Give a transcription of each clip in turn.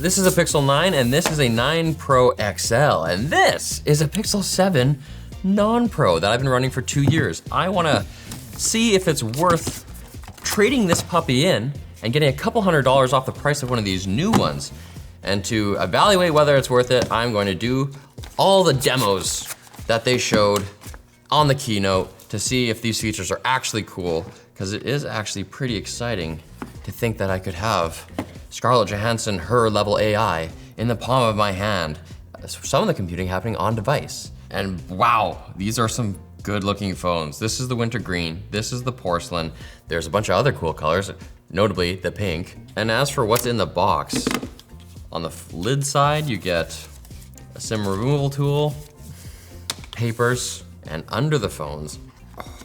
This is a Pixel 9 and this is a 9 Pro XL, and this is a Pixel 7 non-Pro that I've been running for 2 years. I wanna see if it's worth trading this puppy in and getting a couple $100s off the price of one of these new ones. And to evaluate whether it's worth it, I'm going to do all the demos that they showed on the keynote to see if these features are actually cool, because it is actually pretty exciting to think that I could have Scarlett Johansson, her level AI, in the palm of my hand. Some of the computing happening on device. And wow, these are some good looking phones. This is the winter green, this is the porcelain. There's a bunch of other cool colors, notably the pink. And as for what's in the box, on the lid side, you get a SIM removal tool, papers, and under the phones,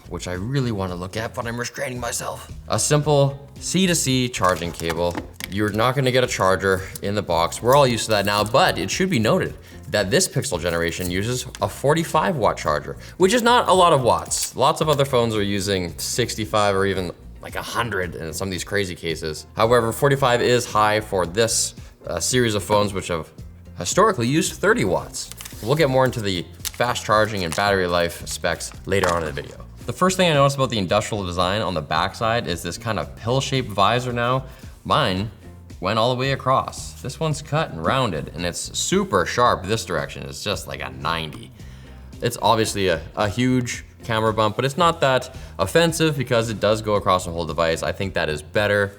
which I really want to look at, but I'm restraining myself, a simple C2C charging cable. You're not gonna get a charger in the box. We're all used to that now, but it should be noted that this Pixel generation uses a 45-watt charger, which is not a lot of watts. Lots of other phones are using 65 or even like 100 in some of these crazy cases. However, 45 is high for this series of phones, which have historically used 30 watts. We'll get more into the fast charging and battery life specs later on in the video. The first thing I noticed about the industrial design on the backside is this kind of pill-shaped visor now. Mine went all the way across. This one's cut and rounded, and it's super sharp this direction. It's just like a 90. It's obviously a huge camera bump, but it's not that offensive because it does go across the whole device. I think that is better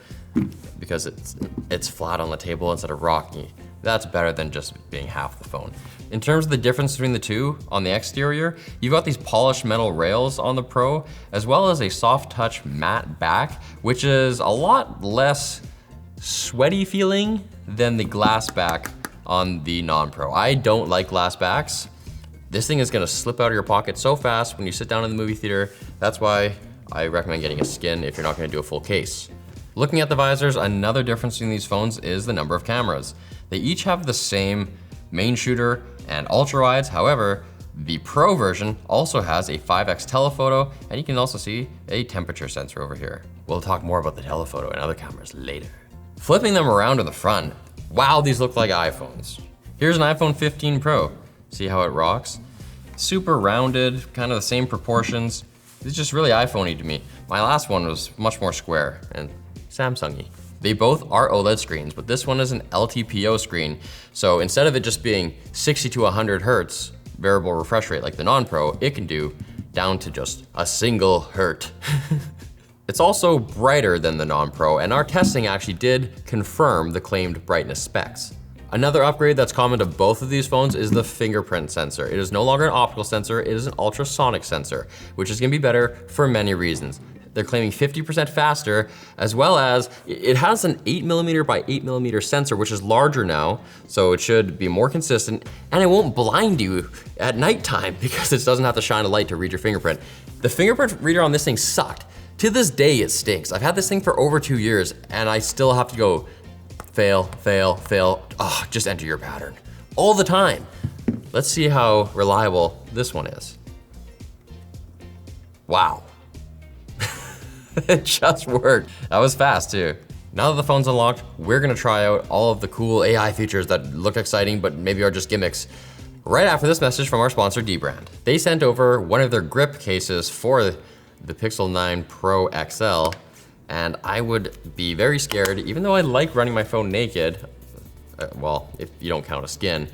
because it's flat on the table instead of rocky. That's better than just being half the phone. In terms of the difference between the two, on the exterior, you've got these polished metal rails on the Pro, as well as a soft touch matte back, which is a lot less sweaty feeling than the glass back on the non-Pro. I don't like glass backs. This thing is gonna slip out of your pocket so fast when you sit down in the movie theater. That's why I recommend getting a skin if you're not gonna do a full case. Looking at the visors, another difference between these phones is the number of cameras. They each have the same main shooter and ultra wides. However, the Pro version also has a 5x telephoto, and you can also see a temperature sensor over here. We'll talk more about the telephoto and other cameras later. Flipping them around to the front, wow, these look like iPhones. Here's an iPhone 15 Pro. See how it rocks? Super rounded, kind of the same proportions. It's just really iPhone-y to me. My last one was much more square and Samsung-y. They both are OLED screens, but this one is an LTPO screen. So instead of it just being 60 to 100 hertz variable refresh rate like the non-Pro, it can do down to just a single hertz. It's also brighter than the non-Pro, and our testing actually did confirm the claimed brightness specs. Another upgrade that's common to both of these phones is the fingerprint sensor. It is no longer an optical sensor, it is an ultrasonic sensor, which is gonna be better for many reasons. They're claiming 50% faster, as well as it has an 8mm by 8mm sensor, which is larger now, so it should be more consistent, and it won't blind you at nighttime because it doesn't have to shine a light to read your fingerprint. The fingerprint reader on this thing sucked. To this day, it stinks. I've had this thing for over 2 years, and I still have to go fail, fail, fail. Oh, just enter your pattern all the time. Let's see how reliable this one is. Wow. It just worked. That was fast too. Now that the phone's unlocked, we're gonna try out all of the cool AI features that look exciting but maybe are just gimmicks right after this message from our sponsor, Dbrand. They sent over one of their grip cases for the Pixel 9 Pro XL, and I would be very scared, even though I like running my phone naked, well, if you don't count a skin,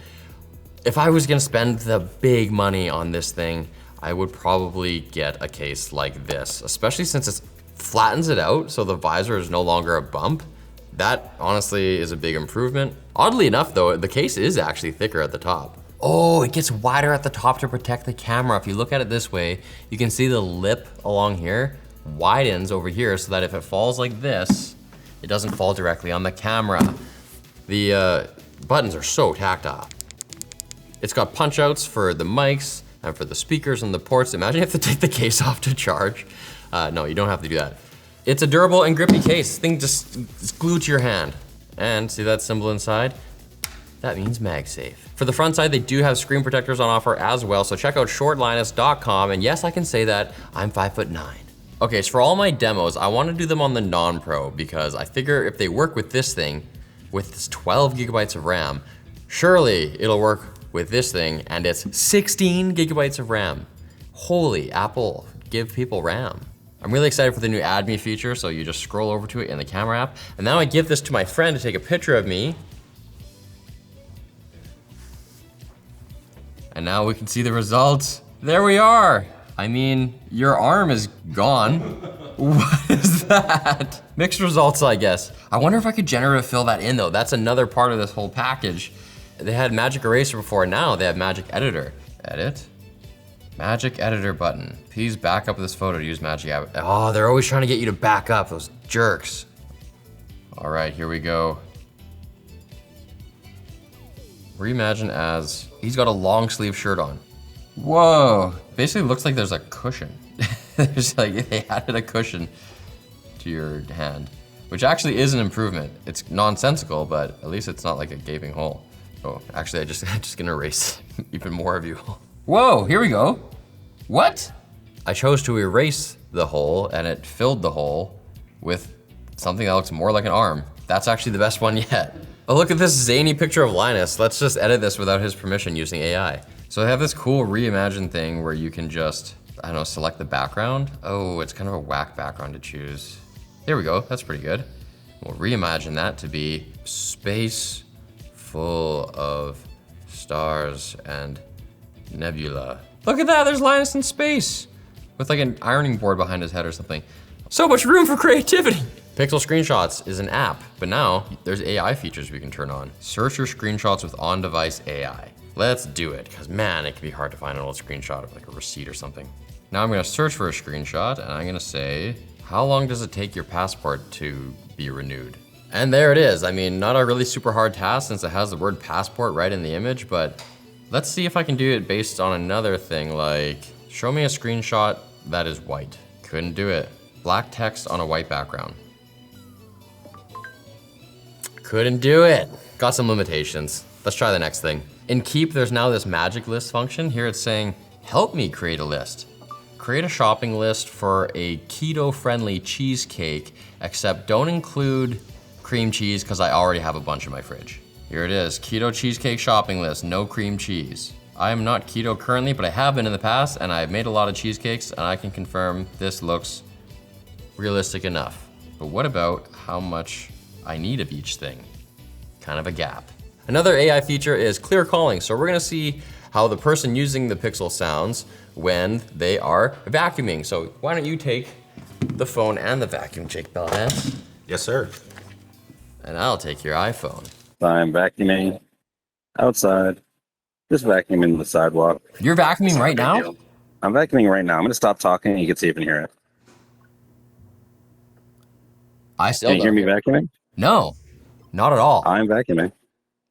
if I was gonna spend the big money on this thing, I would probably get a case like this, especially since it flattens it out so the visor is no longer a bump. That honestly is a big improvement. Oddly enough though, the case is actually thicker at the top. Oh, it gets wider at the top to protect the camera. If you look at it this way, you can see the lip along here widens over here so that if it falls like this, it doesn't fall directly on the camera. The buttons are so tactile. It's got punch outs for the mics and for the speakers and the ports. Imagine you have to take the case off to charge. No, you don't have to do that. It's a durable and grippy case. Thing just is glued to your hand. And see that symbol inside? That means MagSafe. For the front side, they do have screen protectors on offer as well, so check out shortlinus.com, and yes, I can say that, I'm 5'9". Okay, so for all my demos, I wanna do them on the non-Pro because I figure if they work with this thing, with this 12 gigabytes of RAM. Surely it'll work with this thing, and it's 16 gigabytes of RAM. Holy Apple, give people RAM. I'm really excited for the new Add Me feature, so you just scroll over to it in the camera app. And now I give this to my friend to take a picture of me. And now we can see the results. There we are. I mean, your arm is gone. What is that? Mixed results, I guess. I wonder if I could generative fill that in though. That's another part of this whole package. They had Magic Eraser before, now they have Magic Editor. Edit. Magic Editor button. Please back up this photo to use Magic Editor. Oh, they're always trying to get you to back up, those jerks. All right, here we go. Reimagine as, he's got a long sleeve shirt on. Whoa, basically looks like there's a cushion. There's like, they added a cushion to your hand, which actually is an improvement. It's nonsensical, but at least it's not like a gaping hole. Oh, actually I'm just gonna erase even more of you. Whoa, here we go. What? I chose to erase the hole and it filled the hole with something that looks more like an arm. That's actually the best one yet. Oh, look at this zany picture of Linus. Let's just edit this without his permission using AI. So I have this cool reimagine thing where you can just, I don't know, select the background. Oh, it's kind of a whack background to choose. There we go, that's pretty good. We'll reimagine that to be space full of stars and nebula. Look at that, there's Linus in space with like an ironing board behind his head or something. So much room for creativity. Pixel Screenshots is an app, but now there's AI features we can turn on. Search your screenshots with on-device AI. Let's do it, because man, it can be hard to find an old screenshot of like a receipt or something. Now I'm gonna search for a screenshot and I'm gonna say, how long does it take your passport to be renewed? And there it is. I mean, not a really super hard task since it has the word passport right in the image, but let's see if I can do it based on another thing like, show me a screenshot that is white. Couldn't do it. Black text on a white background. Couldn't do it. Got some limitations. Let's try the next thing. In Keep, there's now this magic list function. Here it's saying, help me create a list. Create a shopping list for a keto-friendly cheesecake, except don't include cream cheese because I already have a bunch in my fridge. Here it is, keto cheesecake shopping list, no cream cheese. I am not keto currently, but I have been in the past and I've made a lot of cheesecakes and I can confirm this looks realistic enough. But what about how much I need of each thing? Kind of a gap. Another AI feature is clear calling. So we're gonna see how the person using the Pixel sounds when they are vacuuming. So why don't you take the phone and the vacuum, Jake Belhans? Yes, sir. And I'll take your iPhone. I'm vacuuming outside, just vacuuming the sidewalk. You're vacuuming right now? I'm vacuuming right now. I'm gonna stop talking and you can see if you can hear it. I still Can you hear me vacuuming? No, not at all. I'm vacuuming.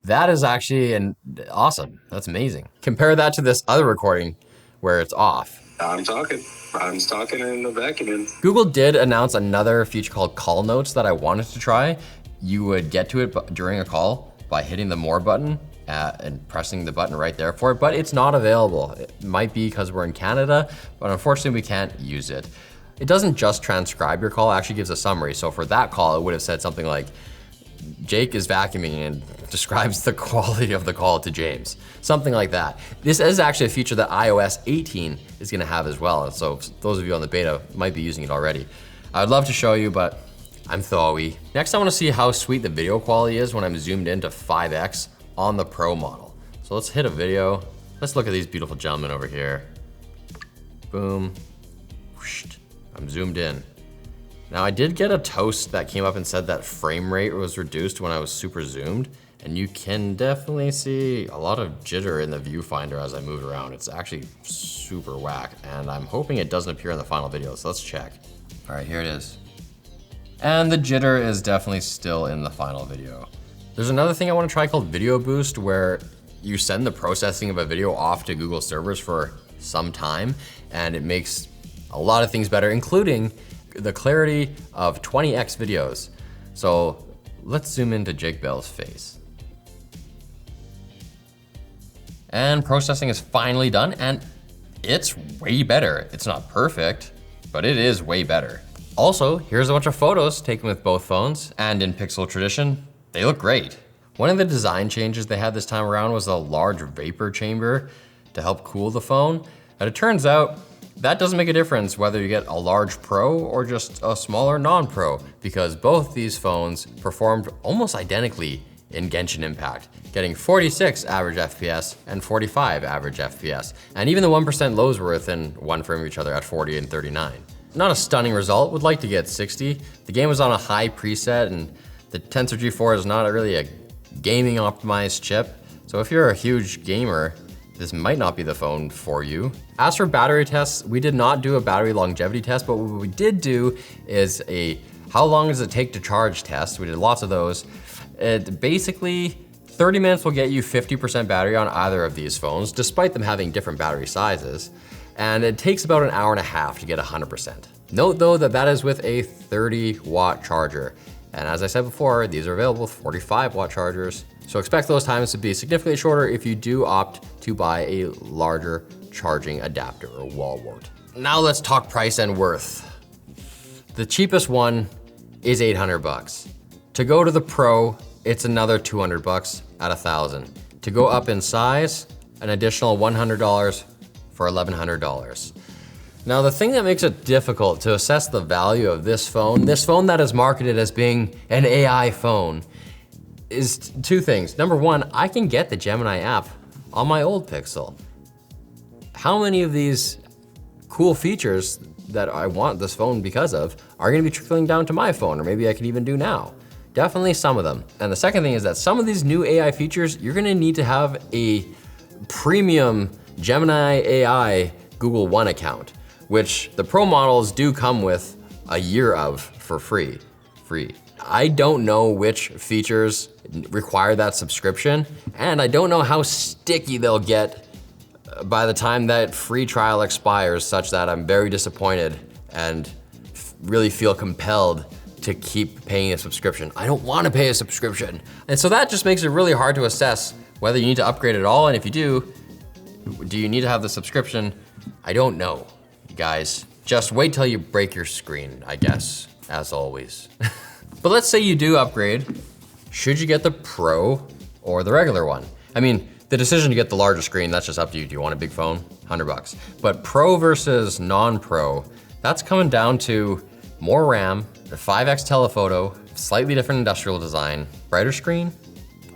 That is actually awesome. That's amazing. Compare that to this other recording where it's off. I'm talking and I'm vacuuming. Google did announce another feature called Call Notes that I wanted to try. You would get to it during a call by hitting the More button and pressing the button right there for it, but it's not available. It might be because we're in Canada, but unfortunately we can't use it. It doesn't just transcribe your call, it actually gives a summary. So for that call, it would have said something like, Jake is vacuuming and describes the quality of the call to James. Something like that. This is actually a feature that iOS 18 is gonna have as well. So those of you on the beta might be using it already. I'd love to show you, but I'm thoughy. Next, I wanna see how sweet the video quality is when I'm zoomed into 5X on the Pro model. So let's hit a video. Let's look at these beautiful gentlemen over here. Boom. I'm zoomed in. Now I did get a toast that came up and said that frame rate was reduced when I was super zoomed, and you can definitely see a lot of jitter in the viewfinder as I moved around. It's actually super whack, and I'm hoping it doesn't appear in the final video, so let's check. All right, here it is. And the jitter is definitely still in the final video. There's another thing I wanna try called Video Boost, where you send the processing of a video off to Google servers for some time, and it makes a lot of things better, including the clarity of 20x videos. So let's zoom into Jake Bell's face. And processing is finally done, and it's way better. It's not perfect, but it is way better. Also, here's a bunch of photos taken with both phones, and in Pixel tradition, they look great. One of the design changes they had this time around was a large vapor chamber to help cool the phone. And it turns out that doesn't make a difference whether you get a large Pro or just a smaller non-Pro, because both these phones performed almost identically in Genshin Impact, getting 46 average FPS and 45 average FPS. And even the 1% lows were within one frame of each other at 40 and 39. Not a stunning result, would like to get 60. The game was on a high preset and the Tensor G4 is not really a gaming optimized chip. So if you're a huge gamer, this might not be the phone for you. As for battery tests, we did not do a battery longevity test, but what we did do is a how long does it take to charge test. We did lots of those. It basically, 30 minutes will get you 50% battery on either of these phones, despite them having different battery sizes. And it takes about an hour and a half to get 100%. Note though that that is with a 30-watt charger. And as I said before, these are available with 45-watt chargers. So expect those times to be significantly shorter if you do opt to buy a larger charging adapter or wall wart. Now let's talk price and worth. The cheapest one is 800 bucks. To go to the Pro, it's another 200 bucks at 1,000. To go up in size, an additional $100 for $1,100. Now the thing that makes it difficult to assess the value of this phone that is marketed as being an AI phone, is two things. Number one, I can get the Gemini app on my old Pixel. How many of these cool features that I want this phone because of are gonna be trickling down to my phone, or maybe I could even do now? Definitely some of them. And the second thing is that some of these new AI features, you're gonna need to have a premium Gemini AI Google One account, which the Pro models do come with a year of for free. I don't know which features require that subscription, and I don't know how sticky they'll get by the time that free trial expires, such that I'm very disappointed and really feel compelled to keep paying a subscription. I don't wanna pay a subscription. And so that just makes it really hard to assess whether you need to upgrade at all, and if you do you need to have the subscription? I don't know, you guys. Just wait till you break your screen, I guess, as always. But let's say you do upgrade. Should you get the Pro or the regular one? I mean, the decision to get the larger screen, that's just up to you. Do you want a big phone? 100 bucks. But Pro versus non-Pro, that's coming down to more RAM, the 5X telephoto, slightly different industrial design, brighter screen,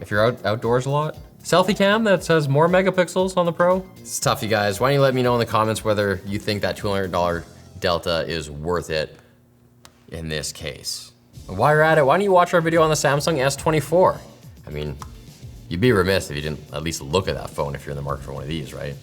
if you're outdoors a lot. Selfie cam that says more megapixels on the Pro. It's tough, you guys. Why don't you let me know in the comments whether you think that $200 delta is worth it in this case. And while you're at it, why don't you watch our video on the Samsung S24? I mean, you'd be remiss if you didn't at least look at that phone if you're in the market for one of these, right?